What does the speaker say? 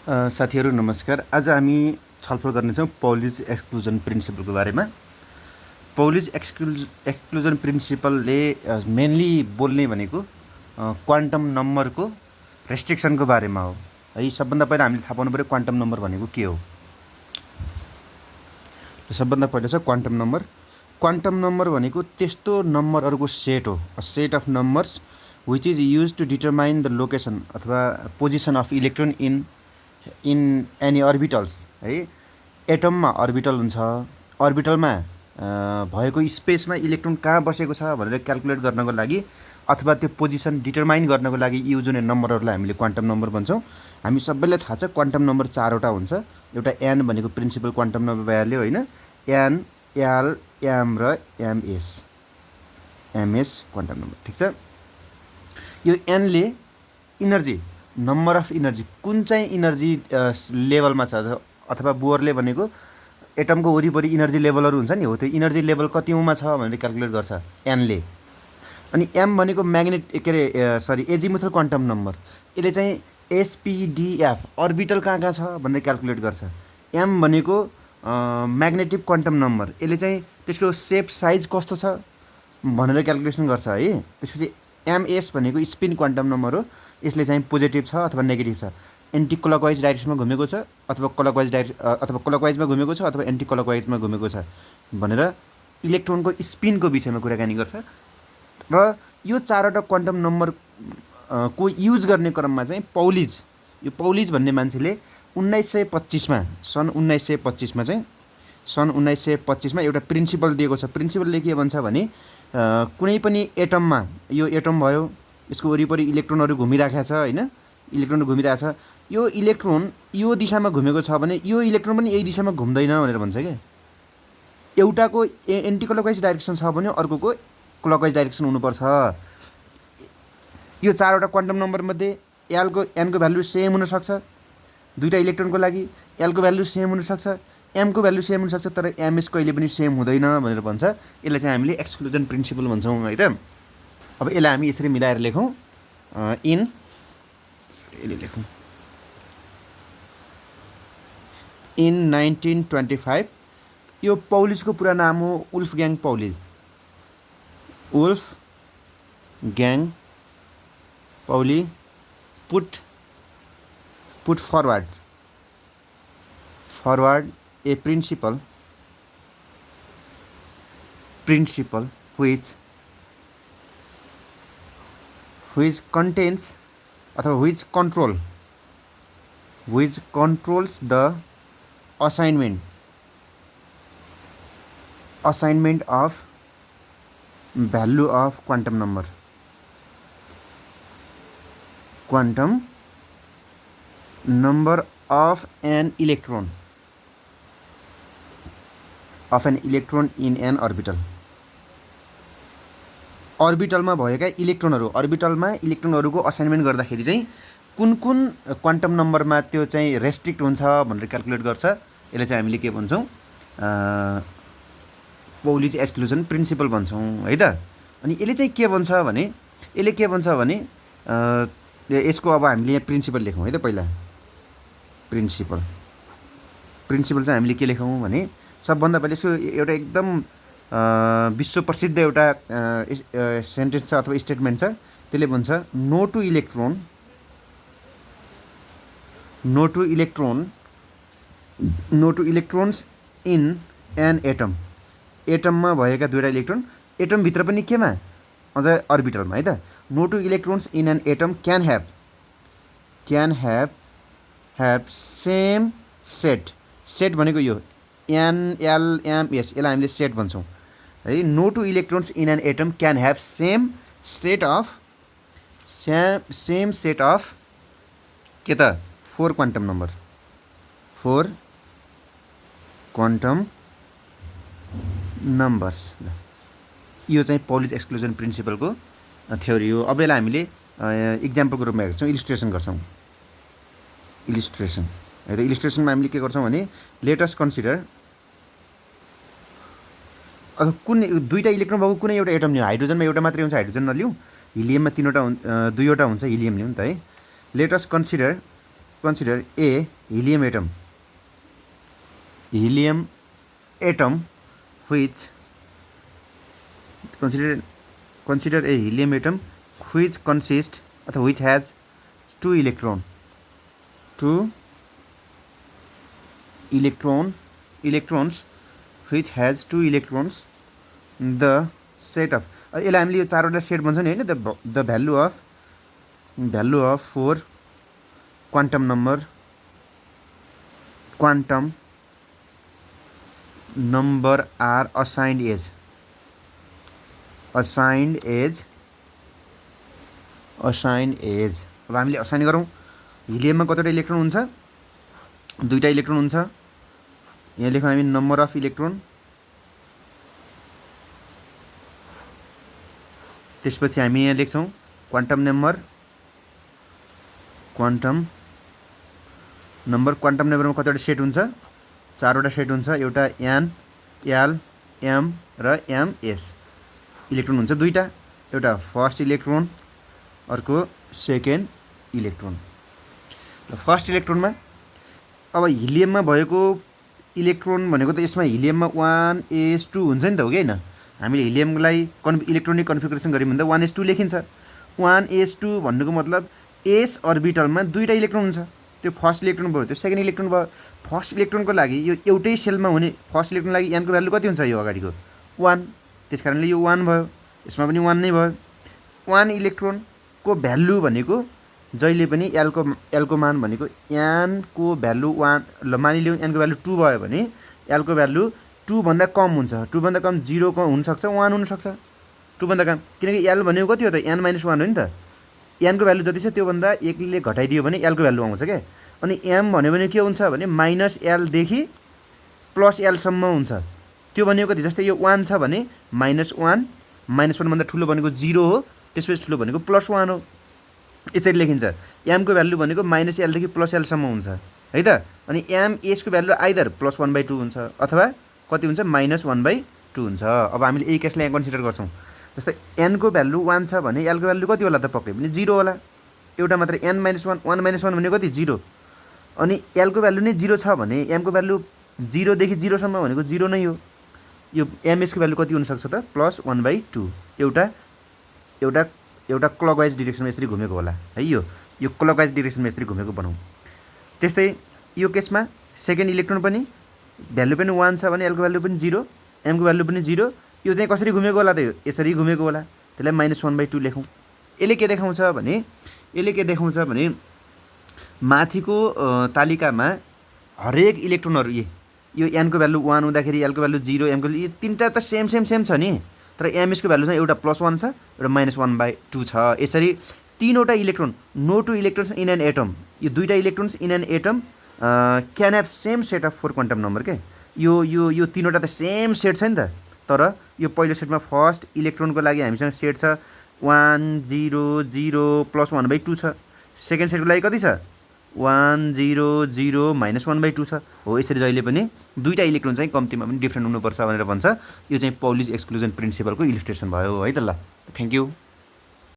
साथीहरू नमस्कार। आज हामी छलफल गर्नेछौँ पौलिज एक्सक्लुजन प्रिन्सिपलको बारेमा। पौलिज एक्सक्लुजन प्रिन्सिपलले मेनली बोल्ने भनेको क्वान्टम नम्बरको रेस्ट्रिक्सनको बारेमा हो है। सबभन्दा पहिला हामीले थाहा पाउनु पऱ्यो क्वान्टम नम्बर भनेको के हो। सबभन्दा पहिला छ क्वान्टम नम्बर। क्वान्टम नम्बर भनेको त्यस्तो नम्बरहरूको सेट हो, a set of numbers which is use to determine the location अथवा position of electron in any orbitals है। एटममा अर्बिटल हुन्छ, अर्बिटलमा भएको स्पेसमा इलेक्ट्रोन कहाँ बसेको छ भनेर क्याल्कुलेट गर्नको लागि अथवा त्यो पोजिसन डिटरमाइन गर्नको लागि युज हुने नम्बरहरूलाई हामीले क्वान्टम नम्बर भन्छौँ। हामी सबैलाई थाहा छ क्वान्टम नम्बर चारवटा हुन्छ। एउटा एन भनेको प्रिन्सिपल क्वान्टम नम्बर भइहाल्यो होइन। एन, एल, एम र एमएस क्वान्टम नम्बर, ठिक छ। यो Henle energy, number of energy, कुन चाहिँ इनर्जी लेभलमा छ अथवा बोरले भनेको एटमको वरिपरि इनर्जी लेभलहरू हुन्छ नि, हो त्यो इनर्जी लेभल कतिमा छ भनेर क्याल्कुलेट गर्छ एनले। अनि एम भनेको के अरे एजिमुथल क्वान्टम नम्बर, यसले चाहिँ एसपिडिएफ अर्बिटल कहाँ कहाँ छ भनेर क्याल्कुलेट गर्छ। एम भनेको म्याग्नेटिक क्वान्टम नम्बर, यसले चाहिँ त्यसको सेप साइज कस्तो छ भनेर क्याल्कुलेसन गर्छ है। त्यसपछि एमएस भनेको स्पिन क्वान्टम नम्बर हो, यसले चाहिँ पोजिटिभ छ अथवा नेगेटिभ छ, एन्टी क्लकवाइज डाइरेक्सनमा घुमेको छ अथवा क्लकवाइजमा घुमेको छ अथवा एन्टी क्लकवाइजमा घुमेको छ भनेर इलेक्ट्रोनको स्पिनको विषयमा कुराकानी गर्छ। र यो चारवटा क्वान्टम नम्बर को युज गर्ने क्रममा चाहिँ यो पौलिज भन्ने मान्छेले 1925मा सन् 1925मा एउटा प्रिन्सिपल दिएको छ। प्रिन्सिपलले के भन्छ भने कुनै पनि एटममा, यो एटम भयो, यसको वरिपरि इलेक्ट्रोनहरू घुमिराखेको छ होइन, इलेक्ट्रोन घुमिरहेको छ। यो इलेक्ट्रोन यो दिशामा घुमेको छ भने यो इलेक्ट्रोन पनि यही दिशामा घुम्दैन भनेर भन्छ क्या। एउटाको एन्टी क्लकवाइज डाइरेक्सन छ भने अर्कोको क्लकवाइज डाइरेक्सन हुनुपर्छ। यो चारवटा क्वान्टम नम्बरमध्ये एनको भ्यालु सेम हुनसक्छ दुईवटा इलेक्ट्रोनको लागि, एलको भ्यालु सेम हुनसक्छ, एमको भ्यालु सेम हुनसक्छ, तर एमएस कहिले पनि सेम हुँदैन भनेर भन्छ। यसलाई चाहिँ हामीले एक्सक्लुजन प्रिन्सिपल भन्छौँ है त। अब यसलाई हामी यसरी मिलाएर लेखौँ, इन 1925 यो पौलिजको पुरा नाम हो वुल्फग्याङ पौलिज। वुल्फग्याङ पौली put forward a principle which contains अथवा which controls the assignment of value of quantum number of an electron in an orbital। अर्बिटलमा भएका अर्बिटलमा इलेक्ट्रोनहरूको असाइनमेन्ट गर्दाखेरि चाहिँ कुन क्वान्टम नम्बरमा त्यो चाहिँ रेस्ट्रिक्ट हुन्छ भनेर क्याल्कुलेट गर्छ। यसलाई चाहिँ हामीले के भन्छौँ, पौलिज एक्सक्लुजन प्रिन्सिपल भन्छौँ है त। अनि यसले चाहिँ के भन्छ भने यसको अब हामीले यहाँ प्रिन्सिपल लेखौँ है त। पहिला प्रिन्सिपल चाहिँ हामीले के लेखौँ भने सबभन्दा पहिला यसको एउटा एकदम विश्व प्रसिद्ध एउटा सेन्टेन्स छ अथवा स्टेटमेन्ट छ। त्यसले भन्छ no two electrons in an atom. एटममा भएका दुईवटा इलेक्ट्रोन एटमभित्र पनि केमा, अझ अर्बिटलमा है त। No two electrons in an atom can have same set भनेको यो एनएलएमएस, यसलाई हामीले सेट भन्छौँ है। No two electrons in an atom can have same set of के त 4 क्वान्टम नम्बर्स। यो चाहिँ पौलिज एक्सक्लुजन प्रिन्सिपलको थ्योरी हो। अब यसलाई हामीले इक्जाम्पलको रूपमा हेर्छौँ, इलिस्ट्रेसन गर्छौँ है त। इलिस्ट्रेसनमा हामीले के गर्छौँ भने लेट अस कन्सिडर अब कुन दुईवटा इलेक्ट्रोन भएको कुनै एउटा एटम लिउँ। हाइड्रोजनमा एउटा मात्रै हुन्छ, हाइड्रोजन नलिउँ। हिलियममा दुईवटा हुन्छ, हिलियम लिउँ त है। Let us consider consider a helium atom which consider a helium atom which consists अथवा which has two electrons which has two electrons the set of यसलाई हामीले यो चारवटा सेट भन्छौँ नि हैन the value of four quantum number are assigned as अब हामीले असाइन गरौँ हिलियममा कतिवटा इलेक्ट्रोन हुन्छ दुईटा इलेक्ट्रोन हुन्छ यहाँ लेखौँ हामी नम्बर अफ इलेक्ट्रोन त्यसपछि हामी यहाँ लेख्छौँ क्वान्टम नम्बरमा कतिवटा सेट हुन्छ चारवटा सेट हुन्छ एउटा एन एल एम र एमएस इलेक्ट्रोन हुन्छ दुईटा एउटा फर्स्ट इलेक्ट्रोन अर्को सेकेन्ड इलेक्ट्रोन र फर्स्ट इलेक्ट्रोनमा अब हिलियममा भएको इलेक्ट्रोन भनेको त यसमा हिलियममा 1s2 हुन्छ नि त हो कि हैन हामीले हिलियमलाई इलेक्ट्रोनिक कन्फिगरेसन गर्यौँ भने त 1s2 लेखिन्छ 1s2 भन्नुको मतलब s अर्बिटलमा दुईटा इलेक्ट्रोन हुन्छ त्यो फर्स्ट इलेक्ट्रोन भयो त्यो सेकेन्ड इलेक्ट्रोन भयो फर्स्ट इलेक्ट्रोनको लागि यो एउटै सेलमा हुने फर्स्ट इलेक्ट्रोनको लागि n को भ्यालु कति हुन्छ यो अगाडिको 1 त्यसकारणले यो 1 भयो यसमा पनि 1 नै भयो 1 इलेक्ट्रोनको भ्यालु भनेको जहिले पनि l को मान भनेको n को भ्यालु 1 ल मानिलियौँ n को भ्यालु 2 भयो भने l को भ्यालु 2 भन्दा कम हुन्छ 2 भन्दा कम 0 को हुन सक्छ 1 हुन सक्छ 2 भन्दा कम किनकि l भनेको कति हो त n - 1 हो नि त n को भ्यालु जति छ त्यो भन्दा 1 ले घटाइदियो भने l को भ्यालु आउँछ के अनि m भन्यो भने के हुन्छ भने -l देखि +l सम्म हुन्छ त्यो भनेको कति जस्तै यो 1 छ भने -1 -1 भन्दा ठुलो भनेको 0 हो त्यसपछि ठुलो भनेको +1 हो यसरी लेखिन्छ m को भ्यालु भनेको -l देखि +l सम्म हुन्छ है त अनि s को भ्यालु आइदर +1/2 हुन्छ अथवा कति हुन्छ -1/2 हुन्छ अब हामीले यही केसलाई यहाँ कन्सिडर गर्छौं जस्तै n को भ्यालु 1 छ भने l को भ्यालु कति होला त पक्कै पनि 0 होला एउटा मात्र n - 1 1 - 1 भनेको कति 0 अनि l को भ्यालु नै 0 छ भने m को भ्यालु 0 देखि 0 सम्म भनेको 0 नै हो यो ms को भ्यालु कति हुन सक्छ त +1/2 एउटा क्लकवाइज डाइरेक्सनमा यसरी घुमेको होला है यो क्लकवाइज डाइरेक्सनमा यसरी घुमेको बनाऊ त्यस्तै यो केसमा सेकेन्ड इलेक्ट्रोन पनि भ्यालु पनि 1 छ भने l को भ्यालु पनि 0 m को भ्यालु पनि 0 यो चाहिँ कसरी घुमेको होला त यो यसरी घुमेको होला त्यसलाई -1/2 लेखौँ यसले के देखाउँछ भने माथिको तालिकामा हरेक इलेक्ट्रोनहरु यो n को भ्यालु 1 हुँदाखेरि l को भ्यालु 0 m को यो तीनटा त सेम छ नि तर ms को भ्यालु चाहिँ एउटा +1 छ एउटा -1/2 छ यसरी तीनवटा electron no two electrons in an atom यो दुईटा electrons in an atom can have same set of 4 quantum number के यो तीनवटा त सेम सेट छ नि त तर यो पहिलो सेटमा फर्स्ट इलेक्ट्रोनको लागि हामीसँग सेट छ 1 0 0 +1/2 छ सेकेन्ड सेटको लागि कति छ 1 0 0 -1/2 छ हो यसरी जहिले पनि दुईटा इलेक्ट्रोन चाहिँ कम्तीमा पनि डिफरेन्ट हुनुपर्छ भनेर भन्छ यो चाहिँ पौलीज एक्सक्लुजन प्रिन्सिपलको इलिस्ट्रेसन भयो है त ल थ्यांक यू